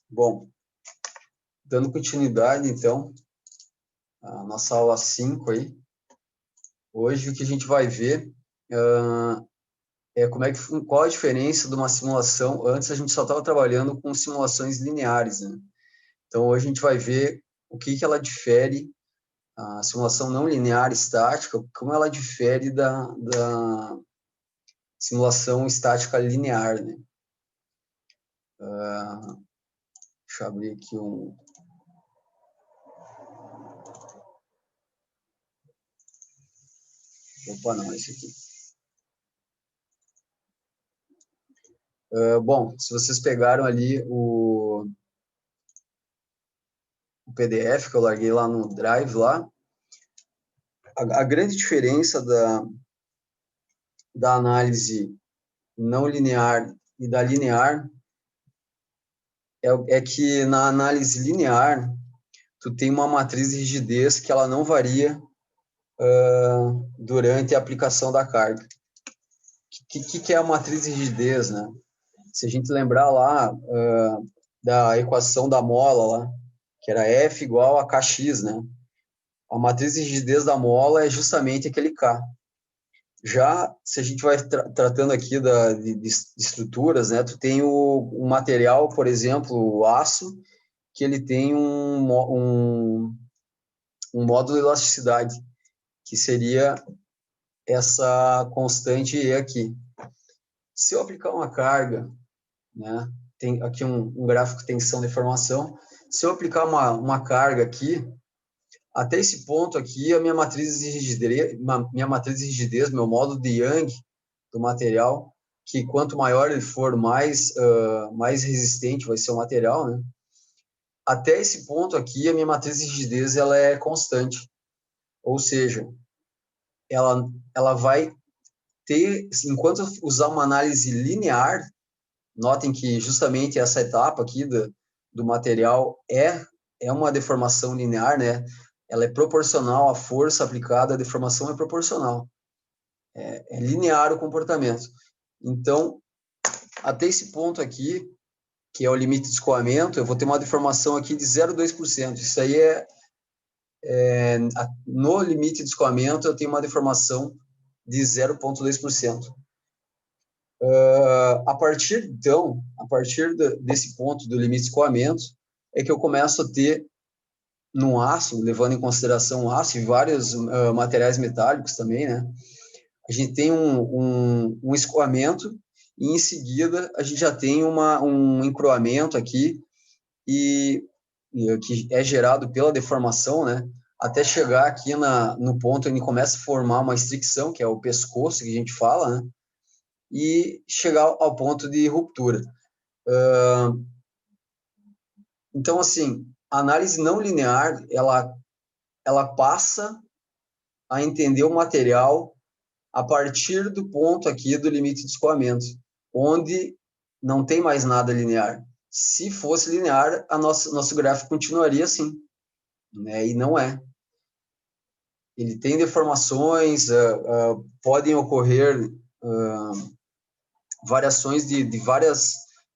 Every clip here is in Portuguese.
Bom, dando continuidade, então, à nossa aula 5 aí, hoje o que a gente vai ver é qual a diferença de uma simulação. Antes a gente só estava trabalhando com simulações lineares, né? Então, hoje a gente vai ver o que ela difere, a simulação não linear estática, como ela difere da simulação estática linear, né? Deixa eu abrir aqui um... Opa, não, esse aqui. Bom, se vocês pegaram ali o PDF que eu larguei lá no Drive, lá, a grande diferença da análise não linear e da linear é que na análise linear tu tem uma matriz de rigidez que ela não varia durante a aplicação da carga. O que é a matriz de rigidez, né? Se a gente lembrar lá da equação da mola lá, que era F igual a Kx, né? A matriz de rigidez da mola é justamente aquele K. Já, se a gente vai tratando aqui de estruturas, né? Tu tem o material, por exemplo, o aço, que ele tem um módulo de elasticidade, que seria essa constante E aqui. Se eu aplicar uma carga, né? Tem aqui um gráfico de tensão e deformação. Se eu aplicar uma carga aqui, até esse ponto aqui, a minha matriz de rigidez, meu módulo de Young do material, que quanto maior ele for, mais resistente vai ser o material, né? Até esse ponto aqui, a minha matriz de rigidez ela é constante. Ou seja, ela vai ter, enquanto eu usar uma análise linear, notem que justamente essa etapa aqui do material é uma deformação linear, né? Ela é proporcional à força aplicada, a deformação é proporcional. É linear o comportamento. Então, até esse ponto aqui, que é o limite de escoamento, eu vou ter uma deformação aqui de 0,2%. Isso aí no limite de escoamento, eu tenho uma deformação de 0,2%. A partir desse ponto do limite de escoamento, é que eu começo a ter no aço, levando em consideração o aço e vários materiais metálicos também, né? A gente tem um escoamento e, em seguida, a gente já tem um encroamento aqui que é gerado pela deformação, né? Até chegar aqui no ponto onde começa a formar uma estricção, que é o pescoço que a gente fala, né? E chegar ao ponto de ruptura. Então, assim, a análise não linear, ela passa a entender o material a partir do ponto aqui do limite de escoamento, onde não tem mais nada linear. Se fosse linear, nosso gráfico continuaria assim, né? E não é. Ele tem deformações, podem ocorrer variações de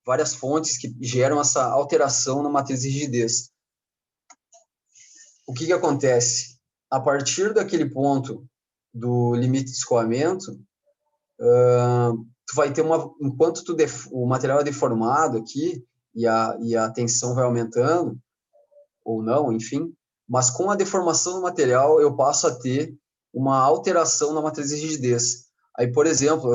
várias fontes que geram essa alteração na matriz de rigidez. O que acontece? A partir daquele ponto do limite de escoamento, tu vai ter enquanto o material é deformado aqui e a tensão vai aumentando, ou não, enfim, mas com a deformação do material eu passo a ter uma alteração na matriz de rigidez. Aí, por exemplo,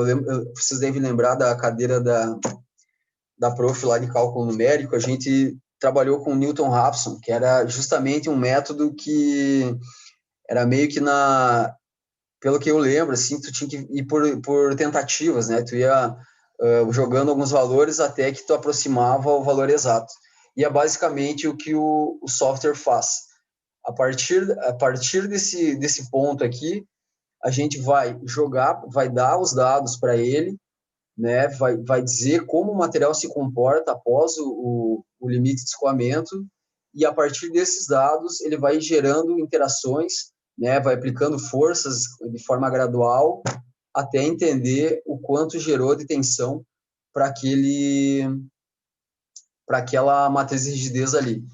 vocês devem lembrar da cadeira da prof lá de cálculo numérico, a gente trabalhou com Newton-Raphson, que era justamente um método que era meio que pelo que eu lembro, assim, tu tinha que ir por tentativas, né? Tu ia jogando alguns valores até que tu aproximava o valor exato. E é basicamente o que o software faz. A partir desse ponto aqui, a gente vai dar os dados para ele, né? Vai dizer como o material se comporta após o limite de escoamento, e a partir desses dados ele vai gerando interações, né? Vai aplicando forças de forma gradual até entender o quanto gerou de tensão para aquele para aquela matriz de rigidez ali.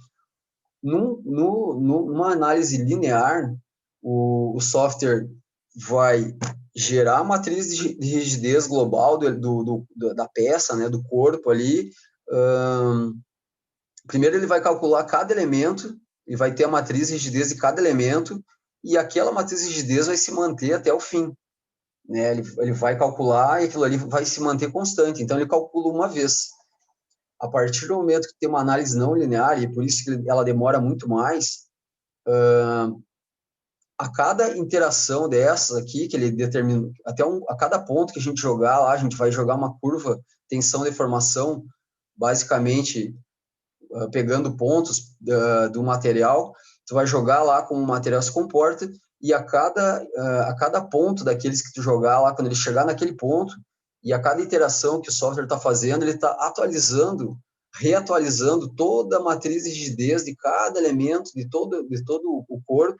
Numa análise linear, o software vai gerar a matriz de rigidez global da peça, né, do corpo ali. Primeiro ele vai calcular cada elemento, e vai ter a matriz de rigidez de cada elemento, e aquela matriz de rigidez vai se manter até o fim. Né? Ele vai calcular e aquilo ali vai se manter constante. Então, ele calcula uma vez. A partir do momento que tem uma análise não linear, e por isso que ela demora muito mais, a cada interação dessas aqui, que ele determina, a cada ponto que a gente jogar lá, a gente vai jogar uma curva tensão-deformação, basicamente pegando pontos do material, tu vai jogar lá como o material se comporta, e a cada ponto daqueles que tu jogar lá, quando ele chegar naquele ponto, e a cada iteração que o software está fazendo, ele está atualizando, reatualizando toda a matriz de rigidez de cada elemento, de todo o corpo,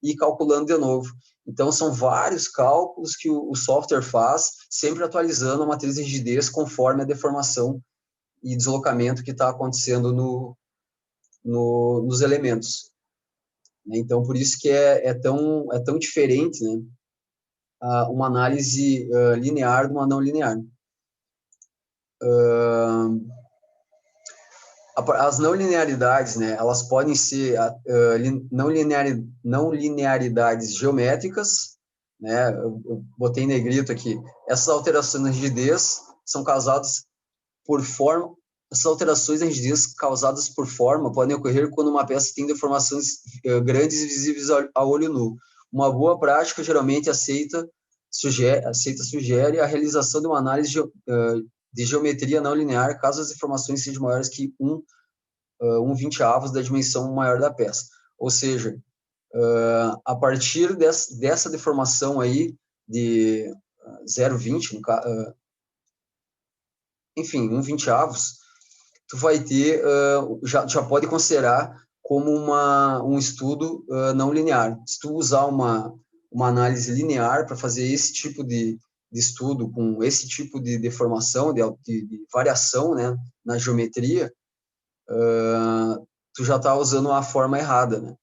e calculando de novo. Então, são vários cálculos que o software faz, sempre atualizando a matriz de rigidez conforme a deformação e deslocamento que está acontecendo nos elementos. Então, por isso que é tão diferente, né, uma análise linear de uma não linear. As não linearidades, né, elas podem ser não linearidades geométricas, né, eu botei em negrito aqui. Essas alterações na rigidez são causadas por forma. Essas alterações na rigidez causadas por forma podem ocorrer quando uma peça tem deformações grandes e visíveis a olho nu. Uma boa prática geralmente sugere a realização de uma análise de geometria não linear caso as deformações sejam maiores que 1/20 da dimensão maior da peça. Ou seja, a partir dessa deformação aí de 0,20, enfim, 1/20, tu vai ter, já pode considerar como um estudo não linear. Se tu usar uma análise linear para fazer esse tipo de estudo, com esse tipo de deformação, de variação, né, na geometria, tu já está usando uma forma errada, né?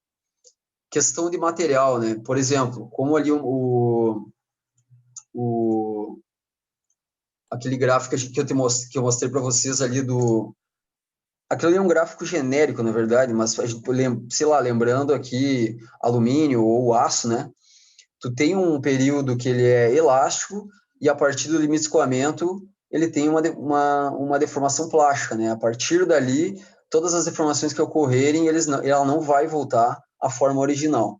Questão de material, né? Por exemplo, como ali aquele gráfico que eu mostrei para vocês ali aquilo ali é um gráfico genérico, na verdade, mas, sei lá, lembrando aqui alumínio ou aço, né? Tu tem um período que ele é elástico e a partir do limite de escoamento ele tem uma deformação plástica, né? A partir dali, todas as deformações que ocorrerem, ela não vai voltar à forma original.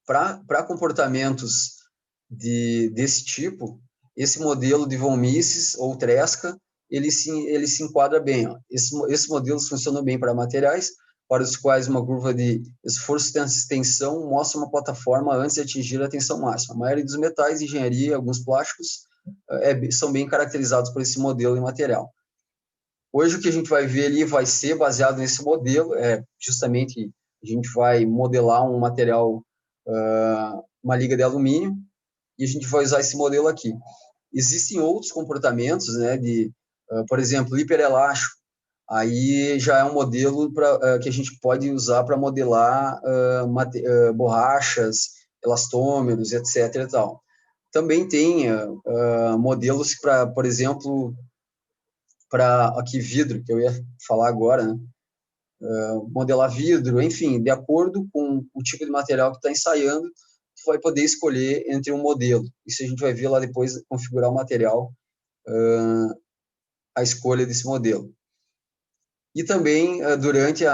Para comportamentos desse tipo, esse modelo de von Mises ou Tresca, ele se enquadra bem. Ó. Esses modelos funcionam bem para materiais para os quais uma curva de esforço de tensão mostra uma plataforma antes de atingir a tensão máxima. A maioria dos metais, engenharia e alguns plásticos são bem caracterizados por esse modelo de material. Hoje o que a gente vai ver ali vai ser baseado nesse modelo, justamente a gente vai modelar um material, uma liga de alumínio, e a gente vai usar esse modelo aqui. Existem outros comportamentos, né, por exemplo, hiperelástico. Aí já é um modelo que a gente pode usar para modelar borrachas, elastômeros, etc. E tal. Também tem modelos para, por exemplo, para aqui vidro, que eu ia falar agora, né? Modelar vidro, enfim, de acordo com o tipo de material que está ensaiando, tu vai poder escolher entre um modelo. Isso a gente vai ver lá depois, configurar o material, a escolha desse modelo. E também, durante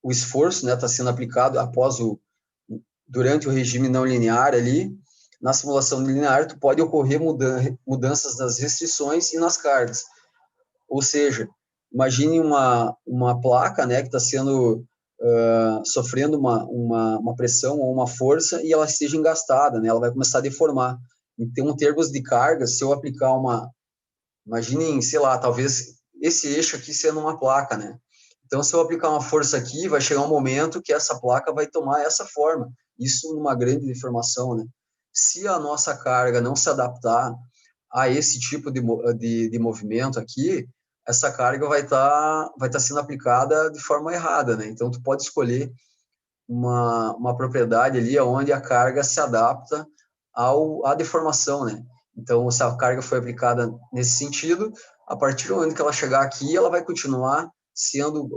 o esforço, né, está sendo aplicado durante o regime não linear ali, na simulação linear, tu pode ocorrer mudanças nas restrições e nas cargas. Ou seja, imagine uma placa, né, que está sofrendo uma pressão ou uma força e ela esteja engastada, né, ela vai começar a deformar. Então, em termos de carga, se eu aplicar imaginem, sei lá, talvez esse eixo aqui sendo uma placa, né? Então, se eu aplicar uma força aqui, vai chegar um momento que essa placa vai tomar essa forma. Isso numa grande deformação, né? Se a nossa carga não se adaptar a esse tipo de movimento aqui, essa carga vai tá sendo aplicada de forma errada, né? Então, tu pode escolher uma propriedade ali onde a carga se adapta à deformação, né? Então, se a carga foi aplicada nesse sentido, a partir do momento que ela chegar aqui, ela vai continuar sendo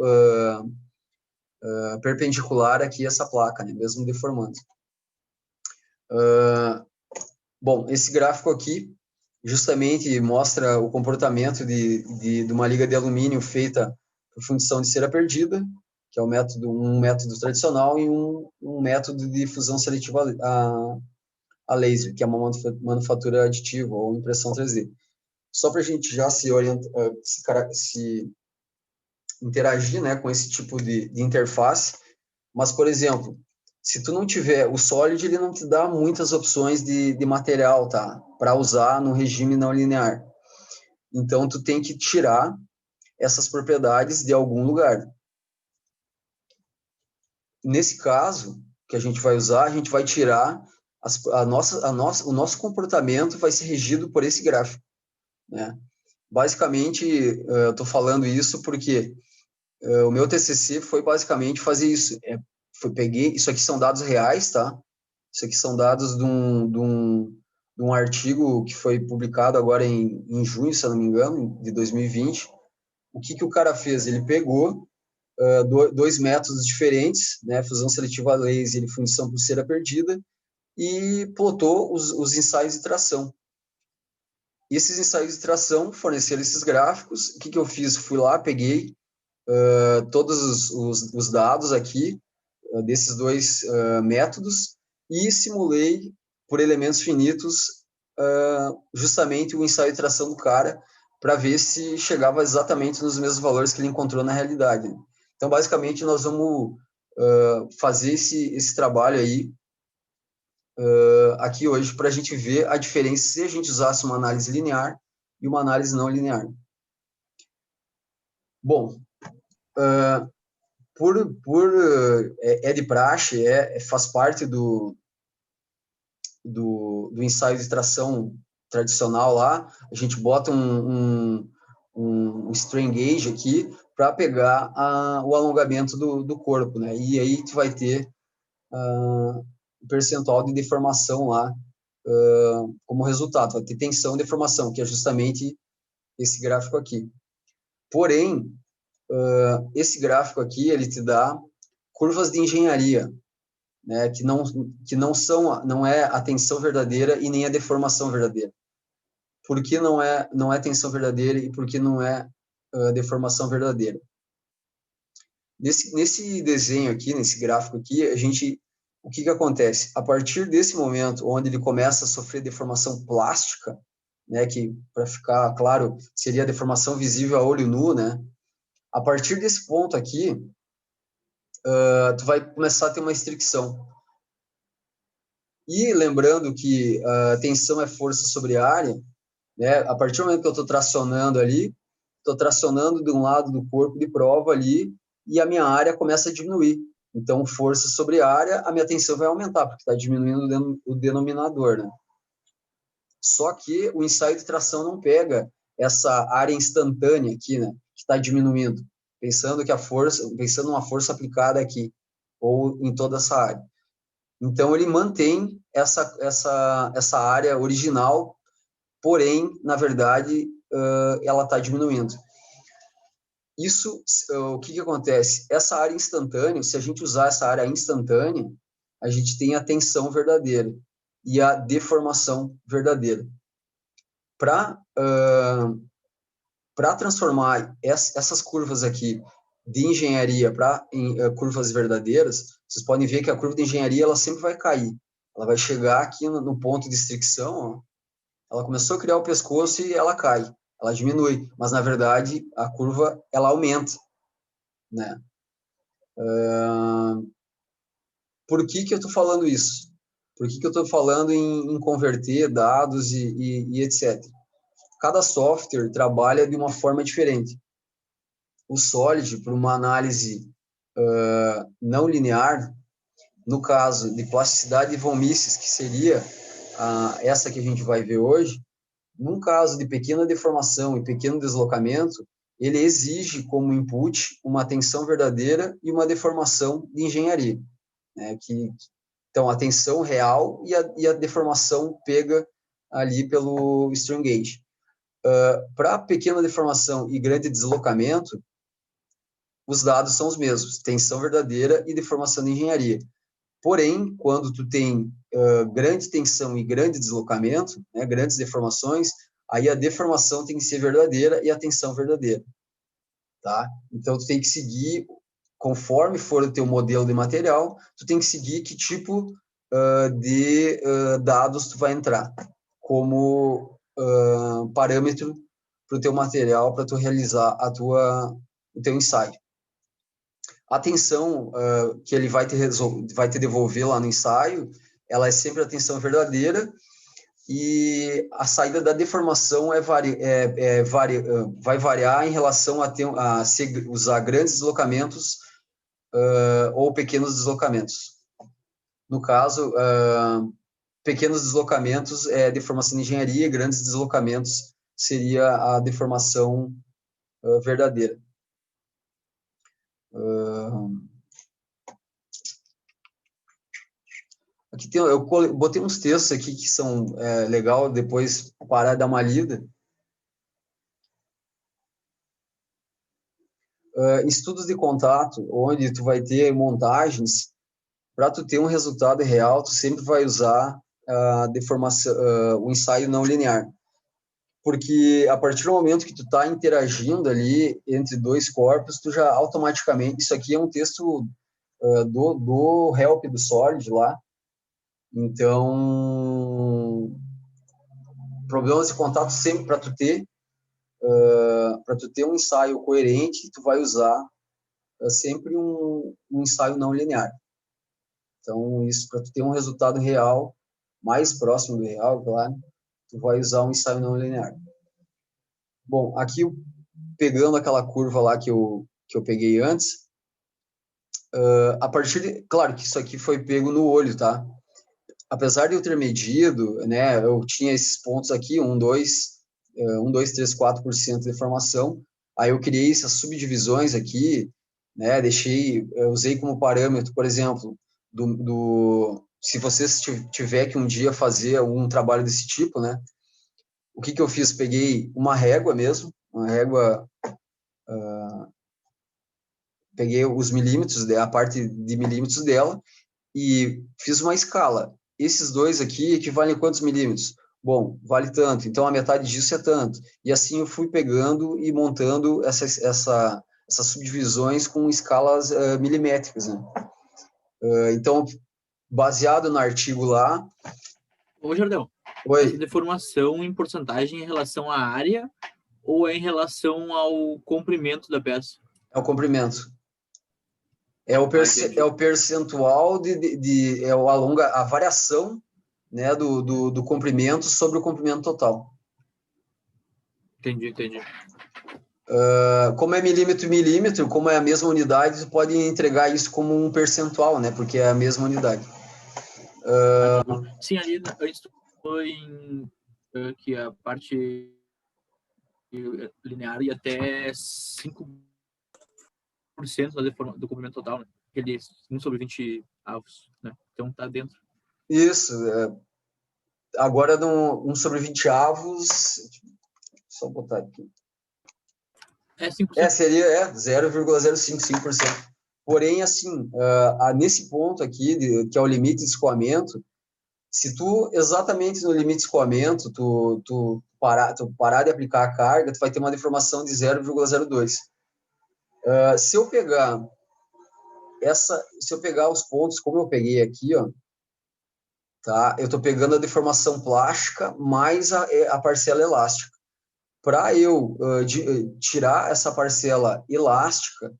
perpendicular aqui a essa placa, né? Mesmo deformando. Bom, esse gráfico aqui justamente mostra o comportamento de uma liga de alumínio feita por fundição de cera perdida, que é um método tradicional, e um método de fusão seletiva a laser, que é uma manufatura aditiva ou impressão 3D. Só para a gente já se interagir, né, com esse tipo de interface. Mas, por exemplo, se tu não tiver o Solid, ele não te dá muitas opções de material, tá? Para usar no regime não linear. Então, tu tem que tirar essas propriedades de algum lugar. Nesse caso, que a gente vai usar, a gente vai tirar o nosso comportamento vai ser regido por esse gráfico, né? Basicamente, eu estou falando isso porque o meu TCC foi basicamente fazer isso. Peguei, isso aqui são dados reais, tá? Isso aqui são dados de um artigo que foi publicado agora em junho, se eu não me engano, de 2020. O que o cara fez? Ele pegou dois métodos diferentes, né? Fusão seletiva a laser e fundição por cera perdida, e plotou os ensaios de tração. E esses ensaios de tração forneceram esses gráficos. O que eu fiz? Fui lá, peguei todos os dados aqui desses dois métodos e simulei por elementos finitos justamente o ensaio de tração do cara para ver se chegava exatamente nos mesmos valores que ele encontrou na realidade. Então, basicamente, nós vamos fazer esse trabalho aí aqui hoje para a gente ver a diferença se a gente usasse uma análise linear e uma análise não linear. Bom, é de praxe, faz parte do ensaio de tração tradicional lá, a gente bota um strain gauge aqui para pegar o alongamento do corpo, né? E aí tu vai ter o percentual de deformação lá como resultado, vai ter tensão e deformação, que é justamente esse gráfico aqui. Porém, esse gráfico aqui, ele te dá curvas de engenharia, né, que não é a tensão verdadeira e nem a deformação verdadeira. Por que não é tensão verdadeira e por que não é deformação verdadeira? Nesse desenho aqui, nesse gráfico aqui, o que acontece? A partir desse momento, onde ele começa a sofrer deformação plástica, né, que, para ficar claro, seria a deformação visível a olho nu, né? A partir desse ponto aqui, tu vai começar a ter uma restrição. E lembrando que a tensão é força sobre área, né? A partir do momento que eu estou tracionando ali, estou tracionando de um lado do corpo de prova ali e a minha área começa a diminuir. Então, força sobre área, a minha tensão vai aumentar, porque está diminuindo o denominador, né? Só que o ensaio de tração não pega essa área instantânea aqui, né? Que está diminuindo, pensando numa força aplicada aqui, ou em toda essa área. Então, ele mantém essa área original, porém, na verdade, ela está diminuindo. Isso, o que acontece? Essa área instantânea, se a gente usar essa área instantânea, a gente tem a tensão verdadeira e a deformação verdadeira. Para transformar essas curvas aqui de engenharia para curvas verdadeiras, vocês podem ver que a curva de engenharia ela sempre vai cair. Ela vai chegar aqui no ponto de estricção, ó, ela começou a criar o pescoço e ela cai, ela diminui, mas na verdade a curva ela aumenta, né? Por que eu estou falando isso? Por que eu estou falando em converter dados e etc? Cada software trabalha de uma forma diferente. O Solid, para uma análise não linear, no caso de plasticidade de von Mises, que seria essa que a gente vai ver hoje, Num caso de pequena deformação e pequeno deslocamento, ele exige como input uma tensão verdadeira e uma deformação de engenharia, né? Então, a tensão real e a deformação pega ali pelo strain gauge. Para pequena deformação e grande deslocamento, os dados são os mesmos, tensão verdadeira e deformação de engenharia. Porém, quando tu tem grande tensão e grande deslocamento, né, grandes deformações, aí a deformação tem que ser verdadeira e a tensão verdadeira, tá? Então, tu tem que seguir, conforme for o teu modelo de material, tu tem que seguir que tipo de dados tu vai entrar como parâmetro para o teu material, para tu realizar o teu ensaio. A tensão que ele vai te devolver lá no ensaio, ela é sempre a tensão verdadeira, e a saída da deformação vai variar em relação a usar grandes deslocamentos ou pequenos deslocamentos. No caso, pequenos deslocamentos é deformação de engenharia, grandes deslocamentos seria a deformação verdadeira. Aqui eu botei uns textos aqui que são legal, depois parar e dar uma lida. Estudos de contato, onde tu vai ter montagens, para tu ter um resultado real, tu sempre vai usar a deformação, o ensaio não linear. Porque a partir do momento que tu está interagindo ali entre dois corpos, tu já automaticamente, isso aqui é um texto do help do Solid lá, então problemas de contato sempre para tu ter um ensaio coerente, tu vai usar sempre um ensaio não linear. Então, isso para tu ter um resultado real, mais próximo do real, claro, tu vai usar um ensaio não linear. Bom, aqui pegando aquela curva lá que eu peguei antes, a partir de... Claro que isso aqui foi pego no olho, tá? Apesar de eu ter medido, né, eu tinha esses pontos aqui, 1, 2, 3, 4% de deformação, aí eu criei essas subdivisões aqui, né, eu usei como parâmetro, por exemplo, se você tiver que um dia fazer algum trabalho desse tipo, né, o que eu fiz? Peguei uma régua mesmo, peguei os milímetros, a parte de milímetros dela, e fiz uma escala. Esses dois aqui equivalem a quantos milímetros? Bom, vale tanto, então a metade disso é tanto. E assim eu fui pegando e montando essas subdivisões com escalas milimétricas, né? Então, baseado no artigo lá... Ô, Jardel, essa deformação em porcentagem em relação à área ou é em relação ao comprimento da peça? É o comprimento. É o percentual a variação, né, do comprimento sobre o comprimento total. Entendi. Como é milímetro, como é a mesma unidade, você pode entregar isso como um percentual, né, porque é a mesma unidade. Sim, ali antes foi que a parte linear ia até 5% do comprimento total, né? Aquele 1 sobre 20 avos, né? Então tá dentro. Isso. Agora, 1 sobre 20 avos, só botar aqui. 5%. Seria 0,055%. Porém, assim, nesse ponto aqui, que é o limite de escoamento, se tu, exatamente no limite de escoamento, tu parar de aplicar a carga, tu vai ter uma deformação de 0,02. Se eu pegar os pontos, como eu peguei aqui, ó, tá? Eu estou pegando a deformação plástica mais a parcela elástica. Para eu tirar essa parcela elástica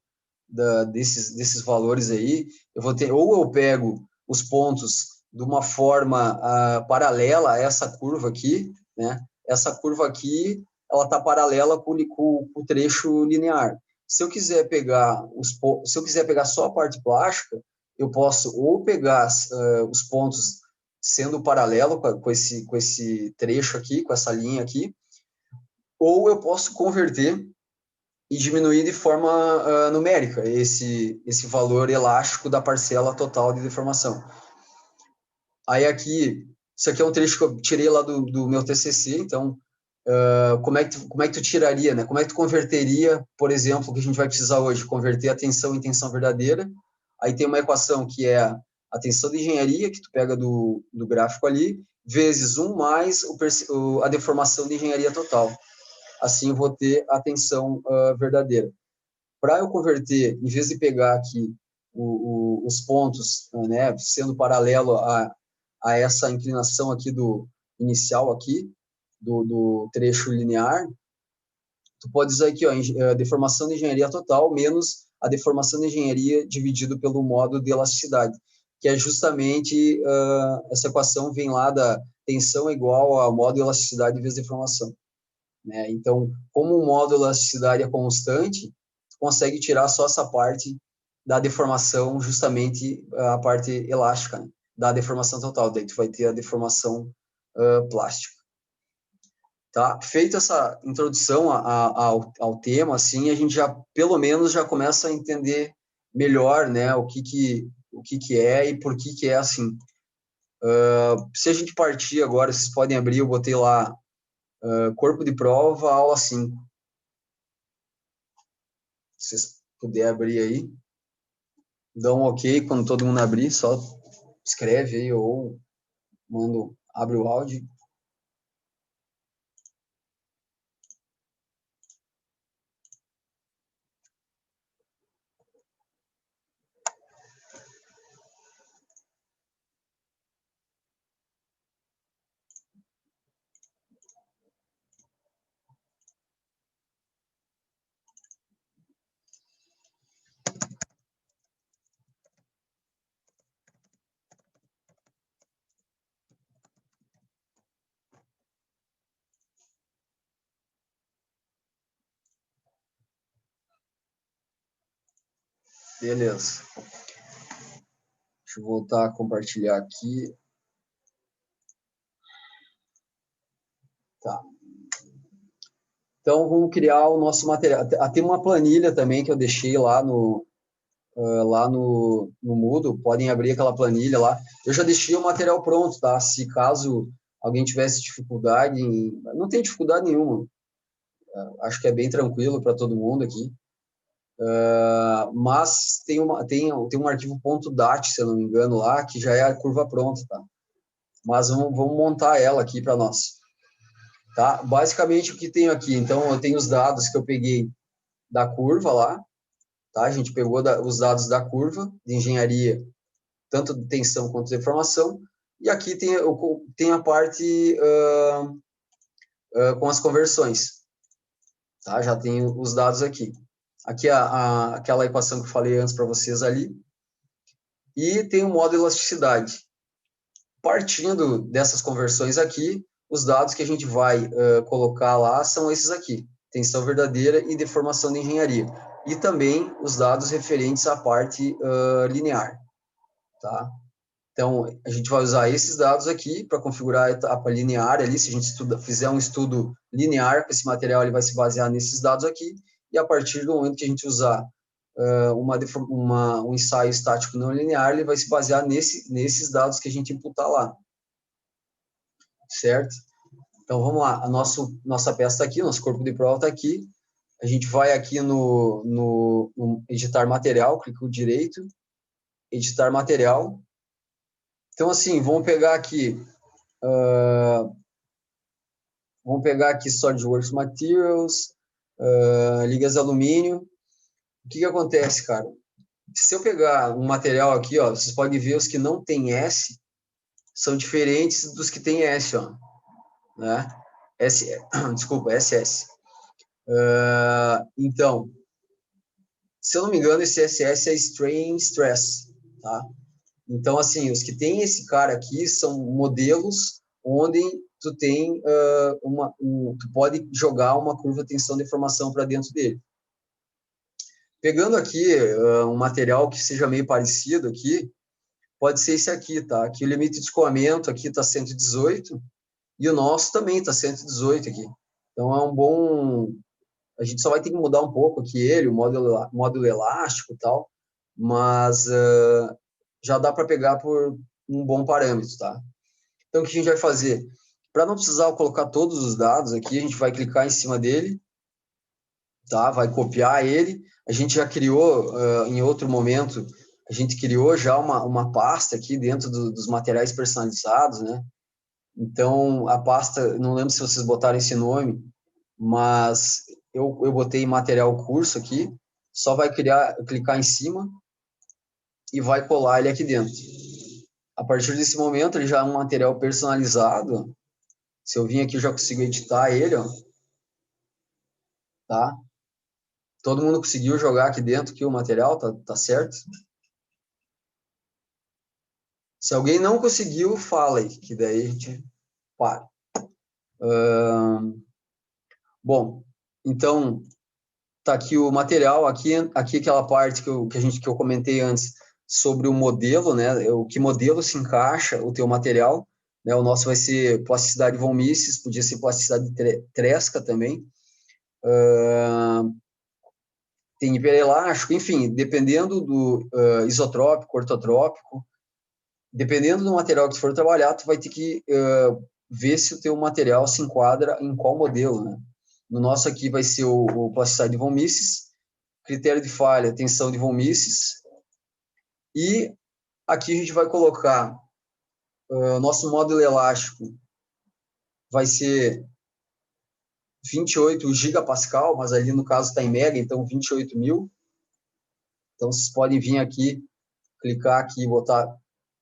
desses valores aí, eu vou ter, ou eu pego os pontos de uma forma paralela a essa curva aqui, né? Essa curva aqui, ela está paralela com o trecho linear. Se eu quiser pegar só a parte plástica, eu posso ou pegar os pontos sendo paralelo com esse trecho aqui, com essa linha aqui, ou eu posso converter e diminuir de forma numérica esse valor elástico da parcela total de deformação. Aí aqui, isso aqui é um trecho que eu tirei lá do meu TCC, então, como é que tu tiraria, né? Como é que tu converteria, por exemplo, o que a gente vai precisar hoje, converter a tensão em tensão verdadeira. Aí tem uma equação que é a tensão de engenharia, que tu pega do gráfico ali, vezes 1 mais a deformação de engenharia total. Assim eu vou ter a tensão verdadeira. Para eu converter, em vez de pegar aqui os pontos, né, sendo paralelo a essa inclinação aqui do inicial aqui, do trecho linear, tu pode usar aqui, ó, a deformação de engenharia total menos a deformação de engenharia dividido pelo modo de elasticidade, que é justamente essa equação vem lá da tensão igual a modo de elasticidade vezes deformação. Né? Então, como o modo de elasticidade é constante, consegue tirar só essa parte da deformação, justamente a parte elástica, né? Da deformação total. Daí tu vai ter a deformação plástica. Tá? Feita essa introdução ao tema, assim, a gente já, pelo menos, já começa a entender melhor, né, o que é e por que é assim. Se a gente partir agora, vocês podem abrir, eu botei lá, corpo de prova, aula 5. Se vocês puderem abrir aí, dá um ok quando todo mundo abrir, só escreve aí ou abre o áudio. Beleza. Deixa eu voltar a compartilhar aqui. Tá. Então, vamos criar o nosso material. Tem uma planilha também que eu deixei lá no Moodle. Podem abrir aquela planilha lá. Eu já deixei o material pronto, tá? Se caso alguém tivesse dificuldade, não tem dificuldade nenhuma. Acho que é bem tranquilo para todo mundo aqui. Mas tem um arquivo .dat, se eu não me engano, lá, que já é a curva pronta, tá? Mas vamos montar ela aqui para nós. Tá? Basicamente, o que tenho aqui? Então, eu tenho os dados que eu peguei da curva lá, tá? A gente pegou os dados da curva de engenharia, tanto de tensão quanto de deformação, e aqui tem a parte com as conversões, tá? Já tenho os dados aqui. Aqui aquela equação que eu falei antes para vocês ali, e tem o modo de elasticidade. Partindo dessas conversões aqui, os dados que a gente vai colocar lá são esses aqui, tensão verdadeira e deformação de engenharia. E também os dados referentes à parte linear. Tá? Então, a gente vai usar esses dados aqui para configurar a etapa linear ali. Se a gente fizer um estudo linear com esse material, ele vai se basear nesses dados aqui. E a partir do momento que a gente usar um ensaio estático não linear, ele vai se basear nesses dados que a gente imputar lá. Certo? Então, vamos lá. Nossa peça está aqui, nosso corpo de prova está aqui. A gente vai aqui no editar material, clica direito, editar material. Então, assim, vamos pegar aqui SolidWorks Materials, ligas de alumínio. O que acontece, cara? Se eu pegar um material aqui, ó, vocês podem ver os que não tem S são diferentes dos que tem S, ó, né? Desculpa, SS. Então, se eu não me engano, esse SS é Strain Stress, tá? Então, assim, os que tem esse cara aqui são modelos onde tu tem tu pode jogar uma curva de tensão de deformação para dentro dele. Pegando aqui um material que seja meio parecido aqui, pode ser esse aqui, tá? Aqui o limite de escoamento aqui está 118 e o nosso também está 118 aqui. Então, é um bom... A gente só vai ter que mudar um pouco aqui ele, o módulo elástico e tal, mas já dá para pegar por um bom parâmetro, tá? Então, o que a gente vai fazer? Para não precisar colocar todos os dados aqui, a gente vai clicar em cima dele, tá? Vai copiar ele. A gente já criou, em outro momento, a gente criou já uma pasta aqui dentro dos materiais personalizados, né? Então, a pasta, não lembro se vocês botaram esse nome, mas eu botei material curso aqui, só vai clicar em cima e vai colar ele aqui dentro. A partir desse momento, ele já é um material personalizado. Se eu vir aqui, eu já consigo editar ele, ó. Tá? Todo mundo conseguiu jogar aqui dentro aqui o material, tá certo? Se alguém não conseguiu, fala aí, que daí a gente para. Bom, então, tá aqui o material, aqui aquela parte que eu comentei antes sobre o modelo, né? O que modelo se encaixa o teu material, né? O nosso vai ser plasticidade von Mises, podia ser plasticidade Tresca também. Tem hiperelástico, enfim, dependendo do isotrópico, ortotrópico, dependendo do material que tu for trabalhar, tu vai ter que ver se o teu material se enquadra em qual modelo, né? No nosso aqui vai ser o plasticidade de von Mises, critério de falha, tensão de von Mises, e aqui a gente vai colocar nosso módulo elástico vai ser 28 gigapascal, mas ali no caso está em mega, então 28 mil. Então vocês podem vir aqui, clicar aqui e botar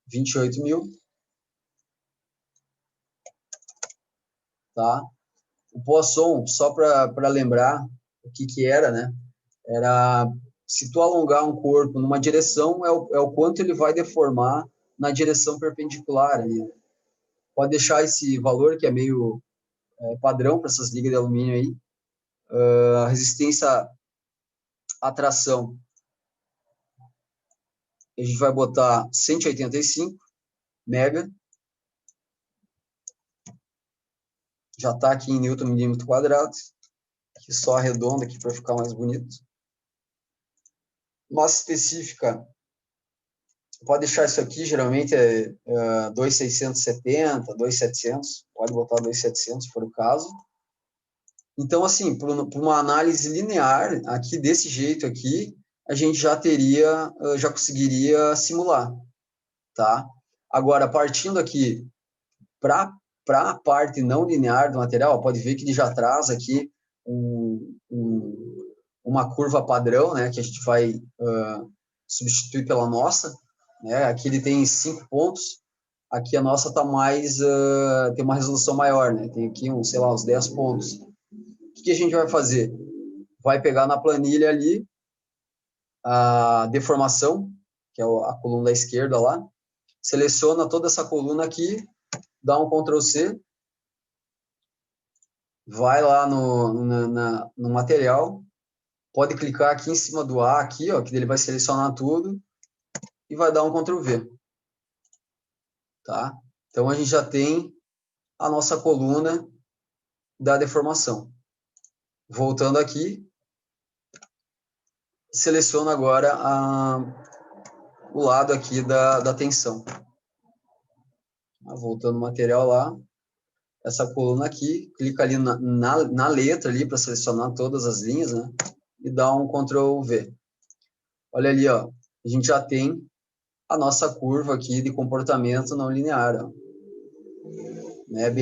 28 mil. Tá? O Poisson, só para lembrar o que era, né? Era, se tu alongar um corpo numa direção, é o quanto ele vai deformar na direção perpendicular. Ali. Pode deixar esse valor, que é meio padrão para essas ligas de alumínio aí. A resistência à tração, a gente vai botar 185 mega. Já está aqui em Newton milímetro quadrado. Aqui só arredonda aqui para ficar mais bonito. Massa específica, pode deixar isso aqui, geralmente é 2.670, 2.700, pode botar 2.700 se for o caso. Então, assim, por uma análise linear, aqui desse jeito aqui, a gente já conseguiria simular, tá? Agora, partindo aqui para a parte não linear do material, pode ver que ele já traz aqui uma curva padrão, né, que a gente vai substituir pela nossa, né? Aqui ele tem 5 pontos, aqui a nossa tá mais, tem uma resolução maior, né? Tem aqui, sei lá, uns 10 pontos. O que a gente vai fazer? Vai pegar na planilha ali a deformação, que é a coluna da esquerda lá, seleciona toda essa coluna aqui, dá um Ctrl C, vai lá no material, pode clicar aqui em cima do A, aqui, ó, que ele vai selecionar tudo, e vai dar um Ctrl V. Tá? Então, a gente já tem a nossa coluna da deformação. Voltando aqui, seleciono agora o lado aqui da tensão. Voltando o material lá, essa coluna aqui, clica ali na letra ali para selecionar todas as linhas, né? E dá um Ctrl V. Olha ali, ó, a gente já tem a nossa curva aqui de comportamento não linear, ó. Né?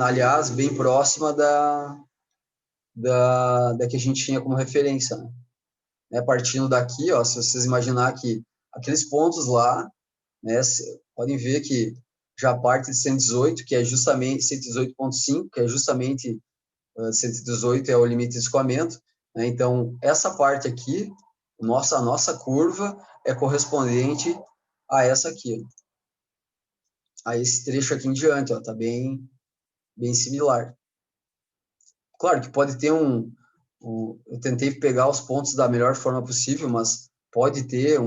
Aliás, bem próxima da que a gente tinha como referência, né? Partindo daqui, ó, se vocês imaginar que aqueles pontos lá, né, podem ver que já parte de 118, que é justamente 118.5, que é justamente 118 é o limite de escoamento, né? Então essa parte aqui, a nossa curva é correspondente a essa aqui, a esse trecho aqui em diante, ó, tá bem similar. Claro que pode ter eu tentei pegar os pontos da melhor forma possível, mas pode ter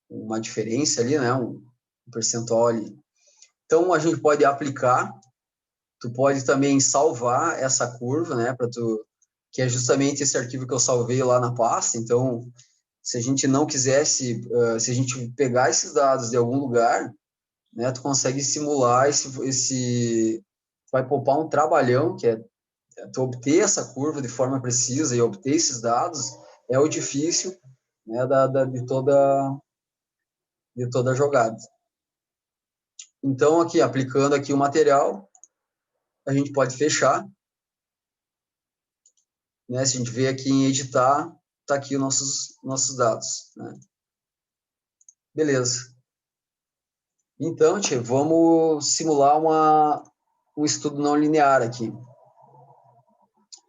uma diferença ali, né? Um percentual ali. Então, a gente pode aplicar Tu pode também salvar essa curva, né, que é justamente esse arquivo que eu salvei lá na pasta. Então, se a gente não quisesse, se a gente pegar esses dados de algum lugar, né, tu consegue simular vai poupar um trabalhão, que é tu obter essa curva de forma precisa e obter esses dados é o difícil, né, de toda a jogada. Então, aqui, aplicando aqui o material, a gente pode fechar, né? Se a gente vê aqui em editar, tá aqui os nossos dados, né? Beleza. Então, tia, vamos simular um estudo não linear aqui.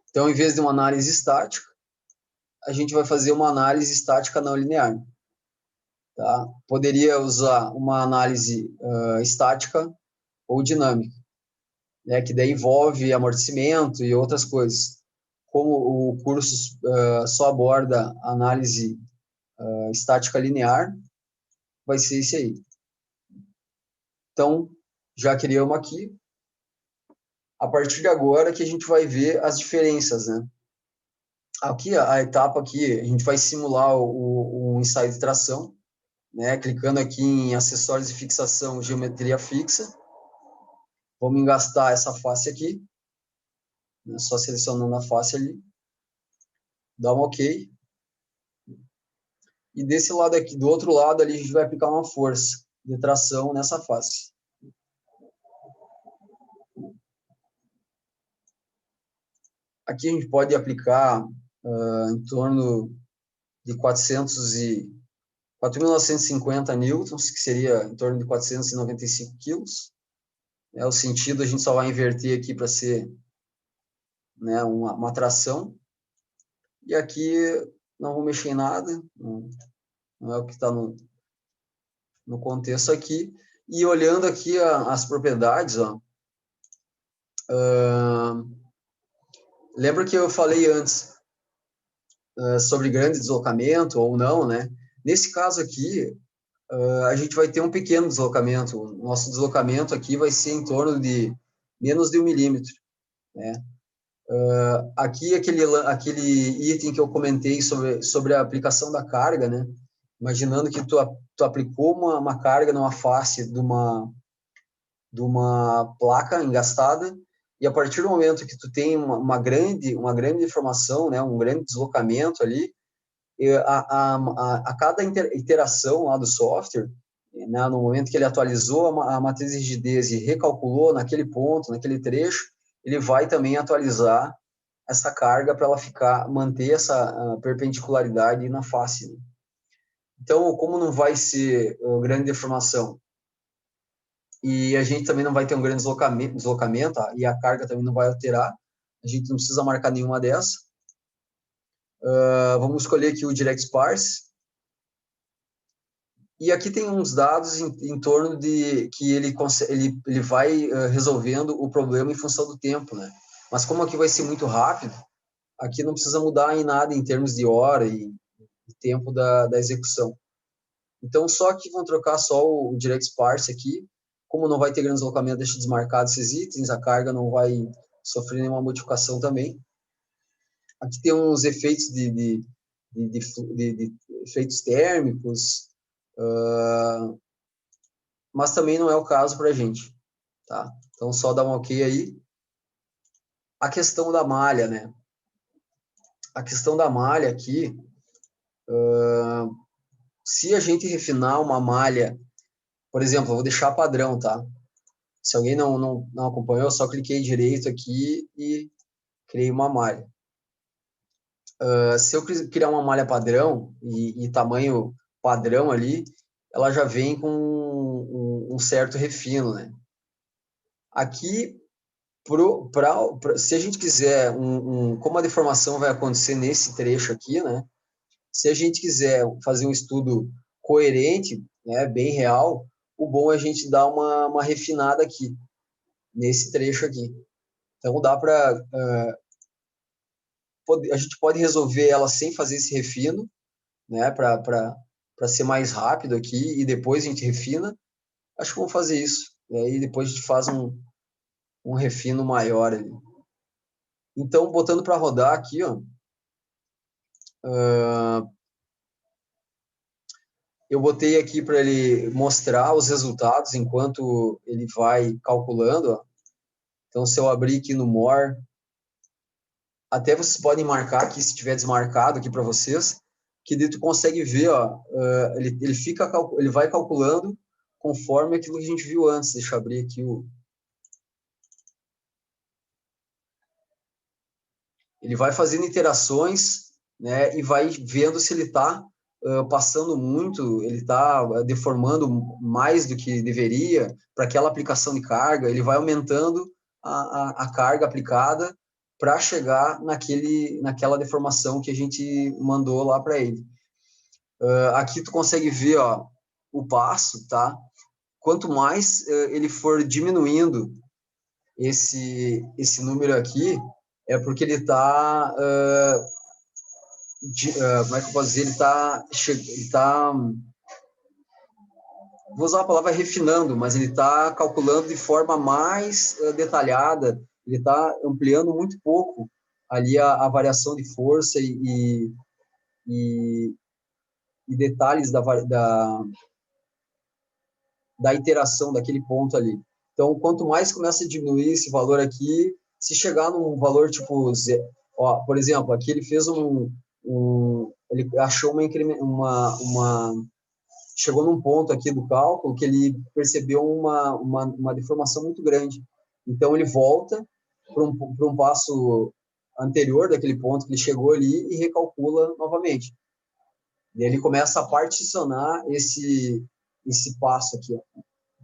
Então, em vez de uma análise estática, a gente vai fazer uma análise estática não linear. Tá? Poderia usar uma análise estática ou dinâmica, né? Que daí envolve amortecimento e outras coisas. Como o curso só aborda análise estática linear, vai ser esse aí. Então, já criamos aqui. A partir de agora que a gente vai ver as diferenças, né? Aqui, a etapa aqui, a gente vai simular o ensaio de tração, né? Clicando aqui em acessórios de fixação, geometria fixa. Vamos engastar essa face aqui, né? Só selecionando a face ali. Dá um OK. E desse lado aqui, do outro lado ali, a gente vai aplicar uma força de tração nessa face. Aqui a gente pode aplicar em torno de 4.950 newtons, que seria em torno de 495 quilos. O sentido a gente só vai inverter aqui para ser, né, uma tração. E aqui não vou mexer em nada, não é o que está no contexto aqui. E olhando aqui as propriedades, ó, lembra que eu falei antes sobre grande deslocamento ou não, né? Nesse caso aqui, a gente vai ter um pequeno deslocamento. O nosso deslocamento aqui vai ser em torno de menos de 1 milímetro, né? Aqui, aquele item que eu comentei sobre a aplicação da carga, né? Imaginando que tu aplicou uma carga numa face de uma placa engastada, e a partir do momento que tu tem uma grande deformação, né, um grande deslocamento ali, a cada iteração lá do software, né, no momento que ele atualizou a matriz de rigidez e recalculou naquele ponto, naquele trecho, ele vai também atualizar essa carga para ela manter essa perpendicularidade na face, né? Então, como não vai ser grande deformação e a gente também não vai ter um grande deslocamento, e a carga também não vai alterar, a gente não precisa marcar nenhuma dessa. Vamos escolher aqui o Direct Sparse. E aqui tem uns dados em torno de que ele vai resolvendo o problema em função do tempo, né? Mas como aqui vai ser muito rápido, aqui não precisa mudar em nada em termos de hora e tempo da execução. Então, só aqui vão trocar só o Direct Sparse aqui. Como não vai ter grande deslocamento, deixa desmarcado esses itens, a carga não vai sofrer nenhuma modificação também. Aqui tem uns efeitos de efeitos térmicos, mas também não é o caso para a gente, tá? Então, só dá um OK aí. A questão da malha, né? A questão da malha aqui, se a gente refinar uma malha, por exemplo, eu vou deixar padrão, tá? Se alguém não acompanhou, eu só cliquei direito aqui e criei uma malha. Se eu criar uma malha padrão e tamanho padrão ali, ela já vem com um certo refino, né? Aqui, se a gente quiser, como a deformação vai acontecer nesse trecho aqui, né? Se a gente quiser fazer um estudo coerente, né, bem real, o bom é a gente dar uma refinada aqui, nesse trecho aqui. Então, dá para... a gente pode resolver ela sem fazer esse refino, né, para ser mais rápido aqui, e depois a gente refina. Acho que vamos fazer isso. E aí depois a gente faz um refino maior ali. Então, botando para rodar aqui, ó, eu botei aqui para ele mostrar os resultados enquanto ele vai calculando. Ó. Então, se eu abrir aqui no More, até vocês podem marcar aqui, se tiver desmarcado aqui para vocês, que daí tu consegue ver, ó, ele vai calculando conforme aquilo que a gente viu antes. Deixa eu abrir aqui o... Ele vai fazendo iterações, né, e vai vendo se ele está passando muito, ele está deformando mais do que deveria para aquela aplicação de carga, ele vai aumentando a carga aplicada para chegar naquela deformação que a gente mandou lá para ele. Aqui tu consegue ver, ó, o passo, tá? Quanto mais ele for diminuindo esse número aqui, é porque ele está como é que eu posso dizer, ele está, vou usar a palavra refinando, mas ele está calculando de forma mais detalhada, ele está ampliando muito pouco ali a variação de força e detalhes da iteração daquele ponto ali. Então, quanto mais começa a diminuir esse valor aqui, se chegar num valor tipo, ó, por exemplo, aqui ele fez ele achou chegou num ponto aqui do cálculo que ele percebeu uma deformação muito grande. Então, ele volta para um passo anterior daquele ponto que ele chegou ali e recalcula novamente. E ele começa a particionar esse passo aqui, ó,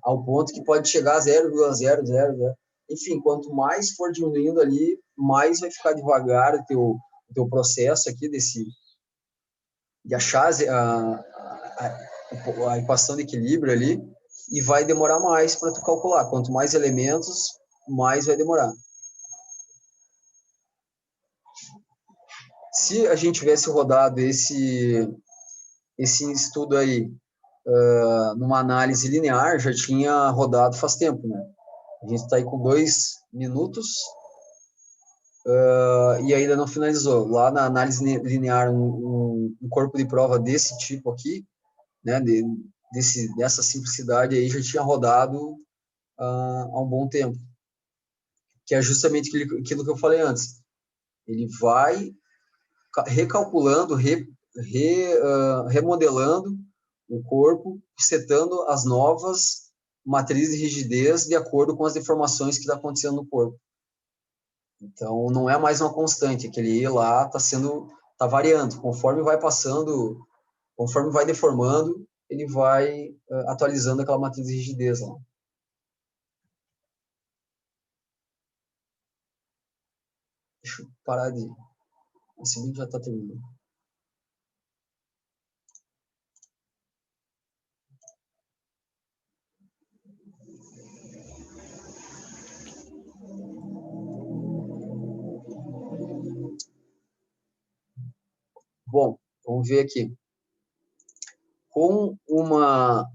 ao ponto que pode chegar a 0,000. Enfim, quanto mais for diminuindo ali, mais vai ficar devagar o teu processo aqui de achar a equação de equilíbrio ali, e vai demorar mais para tu calcular. Quanto mais elementos, mais vai demorar. Se a gente tivesse rodado esse estudo aí numa análise linear, já tinha rodado faz tempo, né? A gente está aí com 2 minutos e ainda não finalizou. Lá na análise linear, um corpo de prova desse tipo aqui, né, dessa simplicidade aí, já tinha rodado há um bom tempo. Que é justamente aquilo que eu falei antes. Ele vai recalculando, remodelando o corpo, setando as novas matrizes de rigidez de acordo com as deformações que está acontecendo no corpo. Então, não é mais uma constante, aquele lá está variando. Conforme vai passando, conforme vai deformando, ele vai atualizando aquela matriz de rigidez lá. Deixa eu parar de... Esse vídeo já está terminando. Bom, vamos ver aqui. Com uma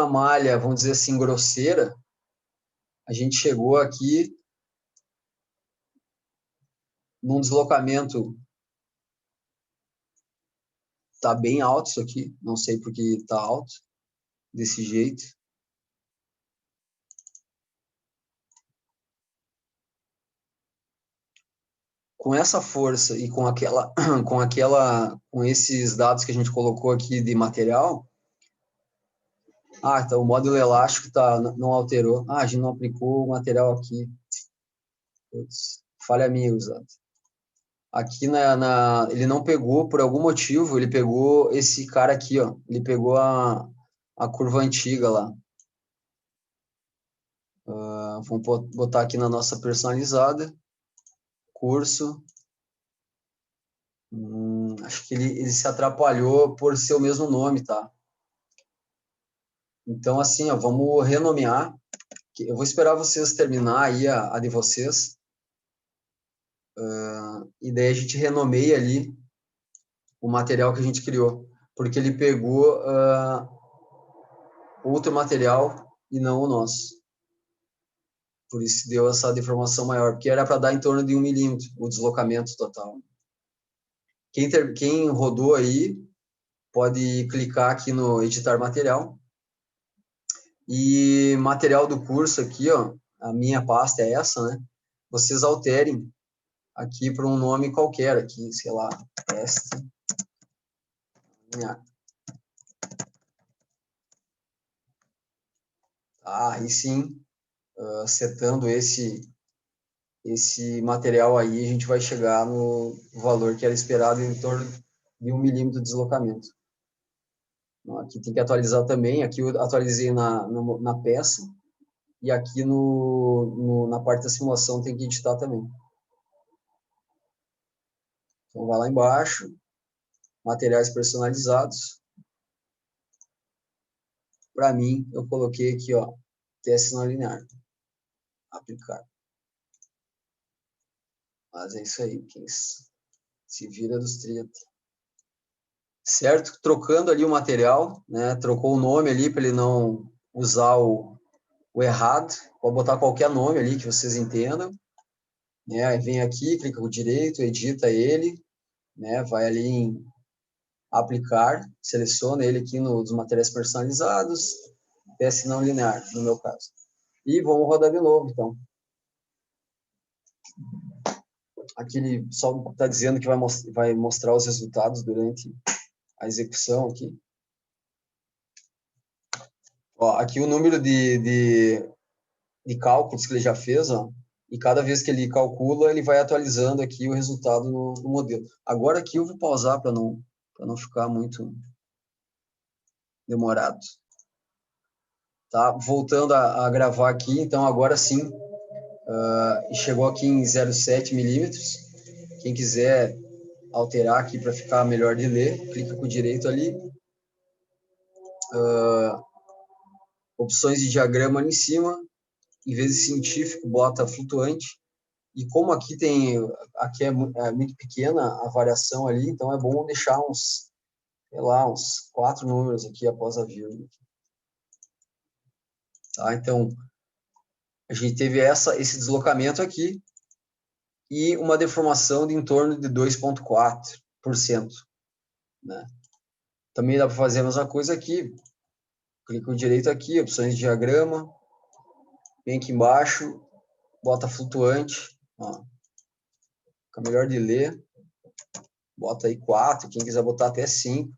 malha, vamos dizer assim, grosseira, a gente chegou aqui num deslocamento, tá bem alto isso aqui, não sei por que tá alto, desse jeito. Com essa força e com esses dados que a gente colocou aqui de material, então o módulo elástico não alterou. A gente não aplicou o material aqui. Putz, falha minha, usado. Aqui ele não pegou, por algum motivo, ele pegou esse cara aqui, ó. Ele pegou a curva antiga lá. Vamos botar aqui na nossa personalizada. Curso. Acho que ele se atrapalhou por ser o mesmo nome, tá? Então, assim, ó, vamos renomear. Eu vou esperar vocês terminar aí a de vocês. E daí a gente renomeia ali o material que a gente criou. Porque ele pegou outro material e não o nosso. Por isso deu essa deformação maior, porque era para dar em torno de 1 milímetro o deslocamento total. Quem rodou aí, pode clicar aqui no editar material. E material do curso aqui, ó, a minha pasta é essa, né? Vocês alterem aqui para um nome qualquer aqui, sei lá, teste. Aí sim, setando esse material aí, a gente vai chegar no valor que era esperado em torno de 1 milímetro de deslocamento. Aqui tem que atualizar também, aqui eu atualizei na peça, e aqui na parte da simulação tem que editar também. Então, vai lá embaixo, materiais personalizados. Para mim, eu coloquei aqui, ó, teste não linear. Aplicar. Mas é isso aí, quem se vira dos 30. Certo? Trocando ali o material, né? Trocou o nome ali para ele não usar o errado. Pode botar qualquer nome ali que vocês entendam. Né? Aí vem aqui, clica com o direito, edita ele, né? Vai ali em aplicar, seleciona ele aqui nos materiais personalizados, teste não linear, no meu caso. E vamos rodar de novo, então. Aqui ele só está dizendo que vai mostrar os resultados durante a execução aqui. Ó, aqui o número de cálculos que ele já fez, ó, e cada vez que ele calcula, ele vai atualizando aqui o resultado no modelo. Agora aqui eu vou pausar para não ficar muito demorado. Tá? Voltando a gravar aqui, então agora sim, chegou aqui em 0,7 milímetros. Quem quiser alterar aqui para ficar melhor de ler, clica com o direito ali. Opções de diagrama ali em cima, em vez de científico, bota flutuante. E como aqui é muito pequena a variação ali, então é bom deixar uns 4 números aqui após a vírgula. Tá? Então, a gente teve esse deslocamento aqui e uma deformação de em torno de 2,4%. Né? Também dá para fazer a mesma coisa aqui. Clica o direito aqui, opções de diagrama, vem aqui embaixo, bota flutuante, ó, fica melhor de ler, bota aí 4, quem quiser botar até 5.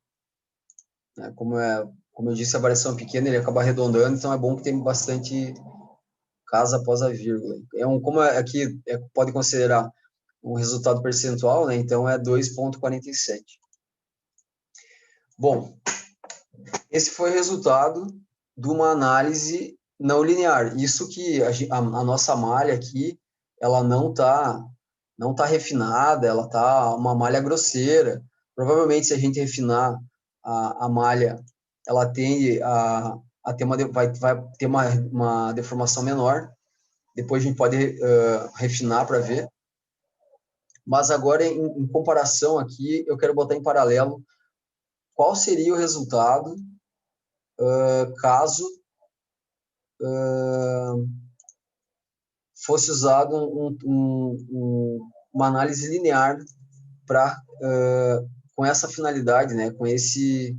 Né? Como eu disse, a variação é pequena, ele acaba arredondando, então é bom que tem bastante casa após a vírgula. Como aqui pode considerar um resultado percentual, né? Então é 2,47. Bom, esse foi o resultado de uma análise não linear. Isso que a nossa malha aqui, ela não tá refinada, ela tá uma malha grosseira. Provavelmente, se a gente refinar a malha, ela tende a ter vai ter uma deformação menor. Depois a gente pode refinar para ver. Mas agora, em comparação aqui, eu quero botar em paralelo qual seria o resultado caso fosse usado uma análise linear com essa finalidade, né, com esse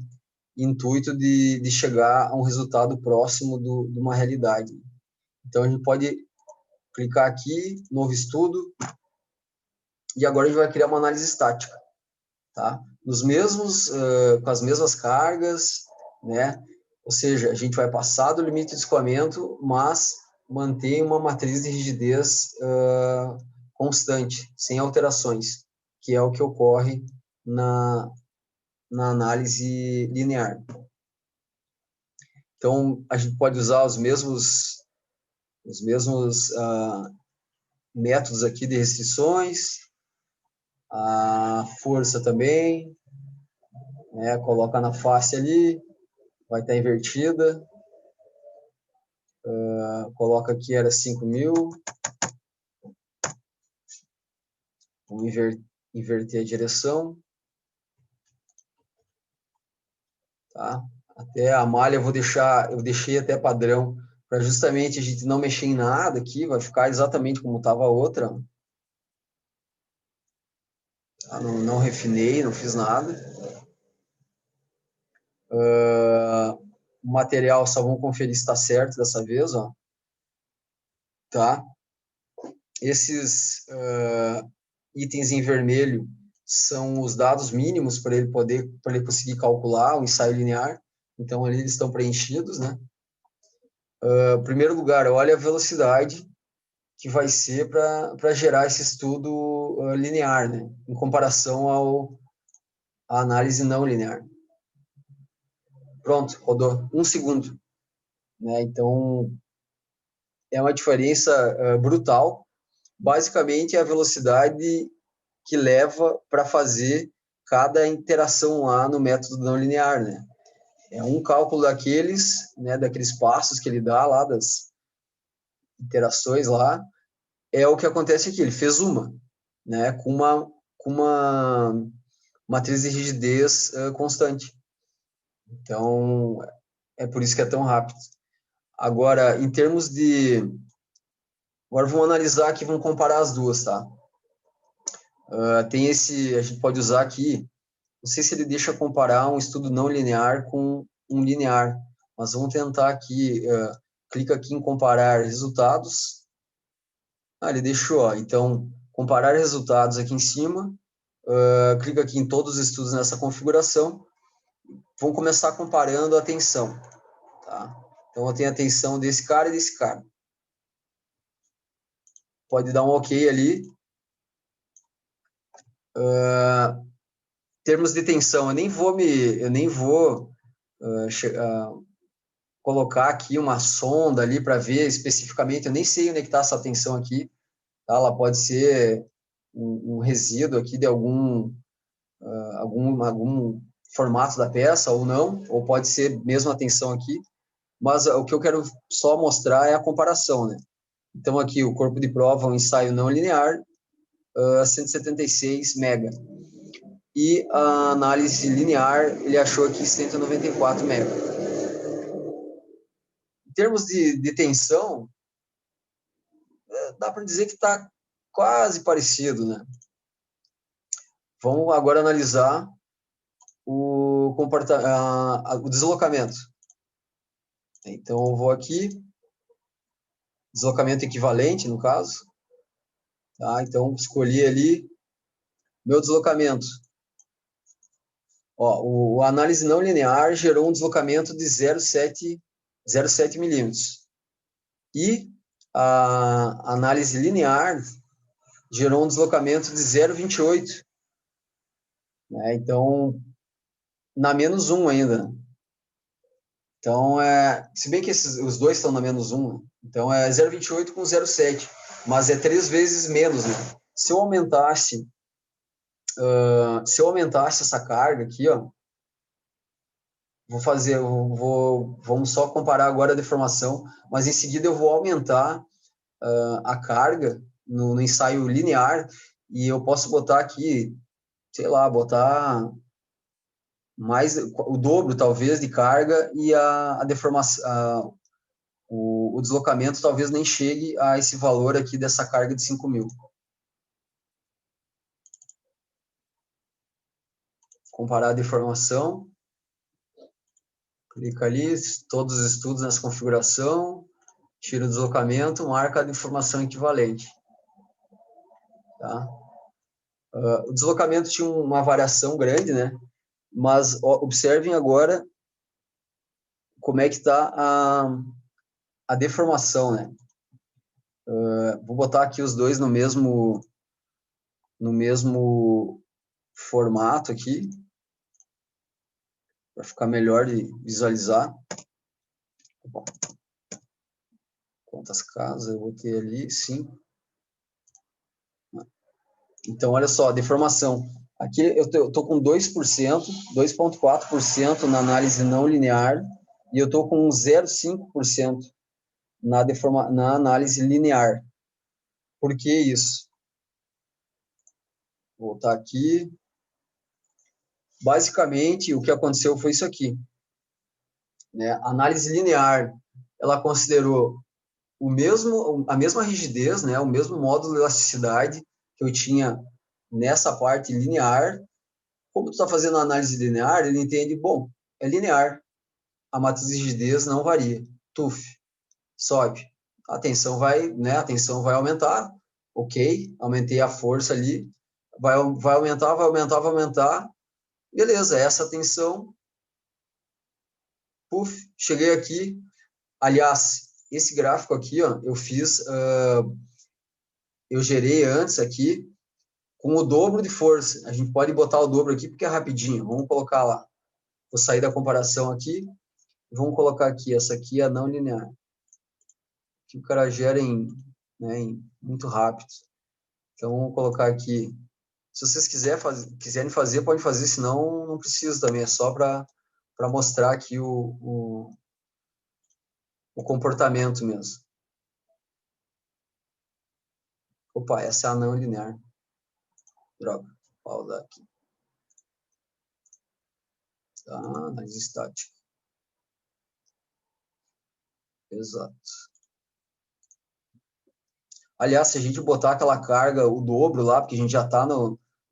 intuito de chegar a um resultado próximo de uma realidade. Então, a gente pode clicar aqui, novo estudo, e agora a gente vai criar uma análise estática. Tá? Com as mesmas cargas, né? Ou seja, a gente vai passar do limite de escoamento, mas mantém uma matriz de rigidez constante, sem alterações, que é o que ocorre na análise linear. Então, a gente pode usar os mesmos métodos aqui de restrições, a força também, né? Coloca na face ali, vai estar invertida. Coloca aqui, era 5.000. Vamos inverter a direção. Tá? Até a malha eu deixei até padrão para justamente a gente não mexer em nada aqui, vai ficar exatamente como estava a outra. Tá? Não refinei, não fiz nada. O material, só vamos conferir se está certo dessa vez, ó. Tá? Esses itens em vermelho são os dados mínimos para ele conseguir calcular o ensaio linear. Então, ali eles estão preenchidos, né? Primeiro lugar, olha a velocidade que vai ser para gerar esse estudo linear, né? Em comparação à análise não linear. Pronto, rodou 1 segundo. Né? Então, é uma diferença brutal. Basicamente, é a velocidade que leva para fazer cada interação lá no método não linear, né? É um cálculo daqueles, né, daqueles passos que ele dá lá, das interações lá, é o que acontece aqui. Ele fez uma, né, com uma matriz de rigidez constante. Então, é por isso que é tão rápido. Agora, em termos de... Agora vamos analisar aqui, vamos comparar as duas, tá? Tem esse, a gente pode usar aqui, não sei se ele deixa comparar um estudo não linear com um linear, mas vamos tentar aqui, clica aqui em comparar resultados. Ele deixou, ó, então, comparar resultados aqui em cima, clica aqui em todos os estudos nessa configuração, vamos começar comparando a tensão, tá? Então, eu tenho a tensão desse cara e desse cara. Pode dar um OK ali. Termos de tensão, eu nem vou colocar aqui uma sonda ali para ver especificamente, eu nem sei onde é que está essa tensão aqui, tá? Ela pode ser um resíduo aqui de algum formato da peça ou não, ou pode ser mesmo a tensão aqui, mas o que eu quero só mostrar é a comparação, né? Então aqui o corpo de prova, um ensaio não linear, 176 mega. E a análise linear, ele achou aqui 194 mega. Em termos de tensão, dá para dizer que está quase parecido, né? Vamos agora analisar o deslocamento. Então, eu vou aqui, deslocamento equivalente, no caso. Tá? Então, escolhi ali meu deslocamento. Ó, a análise não linear gerou um deslocamento de 0,7 milímetros. E a análise linear gerou um deslocamento de 0,28. Né? Então, na menos 1 ainda. Então, se bem que os dois estão na menos 1, então é 0,28 com 0,7, mas é 3 vezes menos, né? Se eu aumentasse essa carga aqui, ó, vamos só comparar agora a deformação, mas em seguida eu vou aumentar a carga no ensaio linear e eu posso botar aqui, sei lá, botar mais o dobro talvez de carga e a deformação, o deslocamento talvez nem chegue a esse valor aqui dessa carga de 5.000. Comparar a deformação, clica ali, todos os estudos nessa configuração, tira o deslocamento, marca a deformação equivalente. Tá? O deslocamento tinha uma variação grande, né? Mas observem agora como é que está a deformação, né? Vou botar aqui os dois no mesmo formato aqui, para ficar melhor de visualizar. Bom, quantas casas eu vou ter ali? 5. Então, olha só, deformação. Aqui eu estou com 2%, 2,4% na análise não linear, e eu estou com 0,5% na análise linear. Por que isso? Vou voltar aqui. Basicamente, o que aconteceu foi isso aqui. Né? Análise linear, ela considerou a mesma rigidez, né, o mesmo módulo de elasticidade que eu tinha nessa parte linear. Como tu está fazendo a análise linear, ele entende, bom, é linear, a matriz de rigidez não varia. Tuf, sobe. A tensão vai, né, a tensão vai aumentar, ok, aumentei a força ali, vai aumentar, vai aumentar, vai aumentar, beleza, essa tensão, puf, cheguei aqui. Aliás, esse gráfico aqui, ó, eu gerei antes aqui com o dobro de força. A gente pode botar o dobro aqui porque é rapidinho. Vamos colocar lá. Vou sair da comparação aqui. Vamos colocar aqui. Essa aqui é a não linear. Que o cara gera muito rápido. Então, vamos colocar aqui. Se vocês quiserem fazer, pode fazer. Senão, não precisa também. É só para mostrar aqui o comportamento mesmo. Opa, essa é a não linear. Droga. Pausar aqui. Tá, análise estática. Exato. Aliás, se a gente botar aquela carga, o dobro lá, porque a gente já está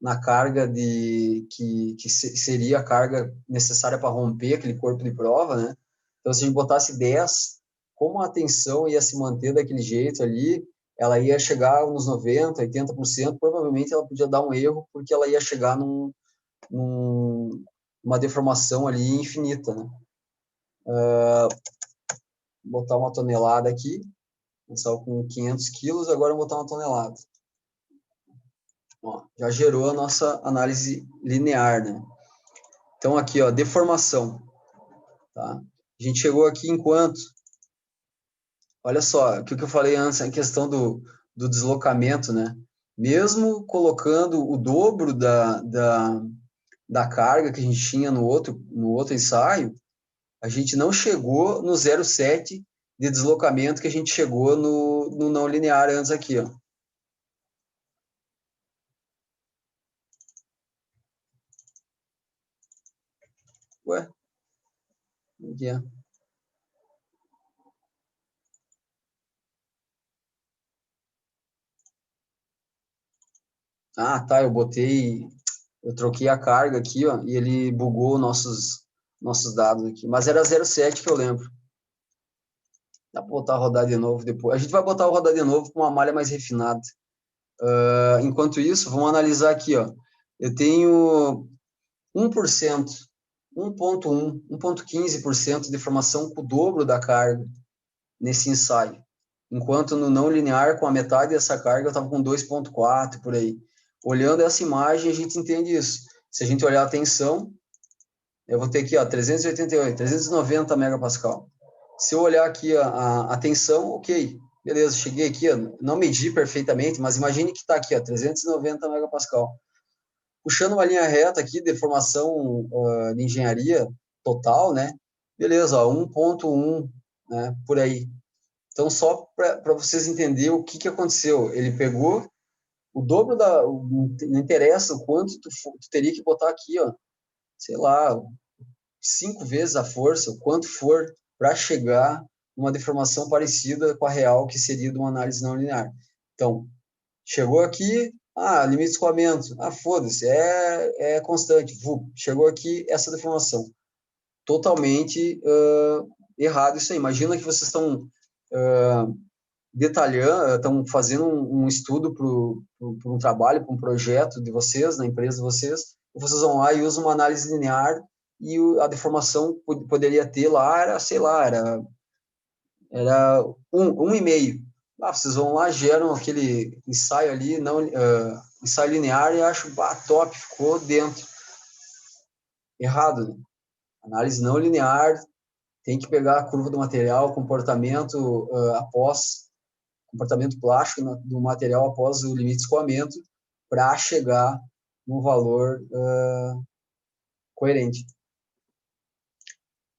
na carga que seria a carga necessária para romper aquele corpo de prova, né? Então, se a gente botasse 10, como a tensão ia se manter daquele jeito ali, ela ia chegar uns 90%, 80%, provavelmente ela podia dar um erro, porque ela ia chegar numa deformação ali infinita, né? Vou botar uma tonelada aqui. Começou com 500 quilos, agora eu vou botar uma tonelada. Ó, já gerou a nossa análise linear, né? Então, aqui, ó, deformação. Tá? A gente chegou aqui enquanto... Olha só, o que eu falei antes, a questão do deslocamento, né? Mesmo colocando o dobro da carga que a gente tinha no outro ensaio, a gente não chegou no 0,7 de deslocamento que a gente chegou no não linear antes aqui, ó. Ué? O que é? Ah, tá, eu troquei a carga aqui, ó, e ele bugou nossos dados aqui. Mas era 0,7 que eu lembro. Dá para botar a rodar de novo depois. A gente vai botar o rodar de novo com uma malha mais refinada. Enquanto isso, vamos analisar aqui, ó. Eu tenho 1%, 1,1, 1,15% de formação com o dobro da carga nesse ensaio. Enquanto no não linear, com a metade dessa carga, eu estava com 2,4 por aí. Olhando essa imagem, a gente entende isso. Se a gente olhar a tensão, eu vou ter aqui, ó, 388, 390 megapascal. Se eu olhar aqui a tensão, ok, beleza, cheguei aqui, ó, não medi perfeitamente, mas imagine que está aqui, ó, 390 megapascal. Puxando uma linha reta aqui, deformação de engenharia total, né? Beleza, ó, 1,1, né, por aí. Então, só para vocês entenderem o que aconteceu. Ele pegou o dobro não interessa o quanto tu teria que botar aqui, ó, sei lá, 5 vezes a força, o quanto for, para chegar numa deformação parecida com a real, que seria de uma análise não linear. Então, chegou aqui, limite de escoamento, foda-se, é constante, chegou aqui, essa deformação. Totalmente errado isso aí. Imagina que vocês estão detalhando, estão fazendo um estudo para um trabalho, para um projeto de vocês, na empresa de vocês, e vocês vão lá e usam uma análise linear e a deformação poderia ter lá, era 1,5. Vocês vão lá, geram aquele ensaio ali, ensaio linear, e acham, top, ficou dentro. Errado, né? Análise não linear, tem que pegar a curva do material, comportamento comportamento plástico do material após o limite de escoamento para chegar num valor coerente.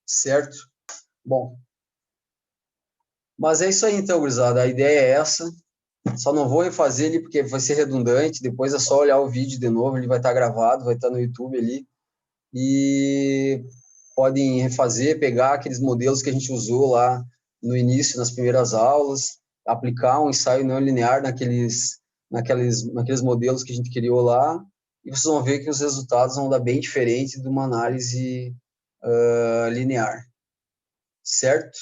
Certo? Bom. Mas é isso aí, então, gurizada. A ideia é essa. Só não vou refazer ele porque vai ser redundante. Depois é só olhar o vídeo de novo. Ele vai estar gravado, vai estar no YouTube ali. E podem refazer, pegar aqueles modelos que a gente usou lá no início, nas primeiras aulas, aplicar um ensaio não linear naqueles modelos que a gente criou lá, e vocês vão ver que os resultados vão dar bem diferente de uma análise linear. Certo?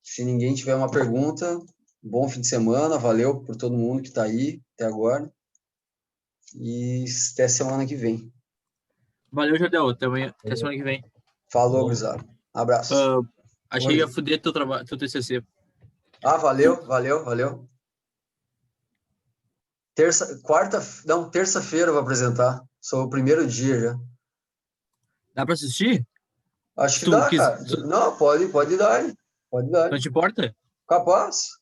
Se ninguém tiver uma pergunta, bom fim de semana, valeu por todo mundo que está aí até agora, e até semana que vem. Valeu, Jardel, até semana que vem. Falou, gurizada. Abraço. Achei que ia foder teu TCC. Valeu. Terça-feira eu vou apresentar. Sou o primeiro dia já. Dá pra assistir? Acho que dá, cara. Não, pode dar. Pode dar. Não te importa? Capaz.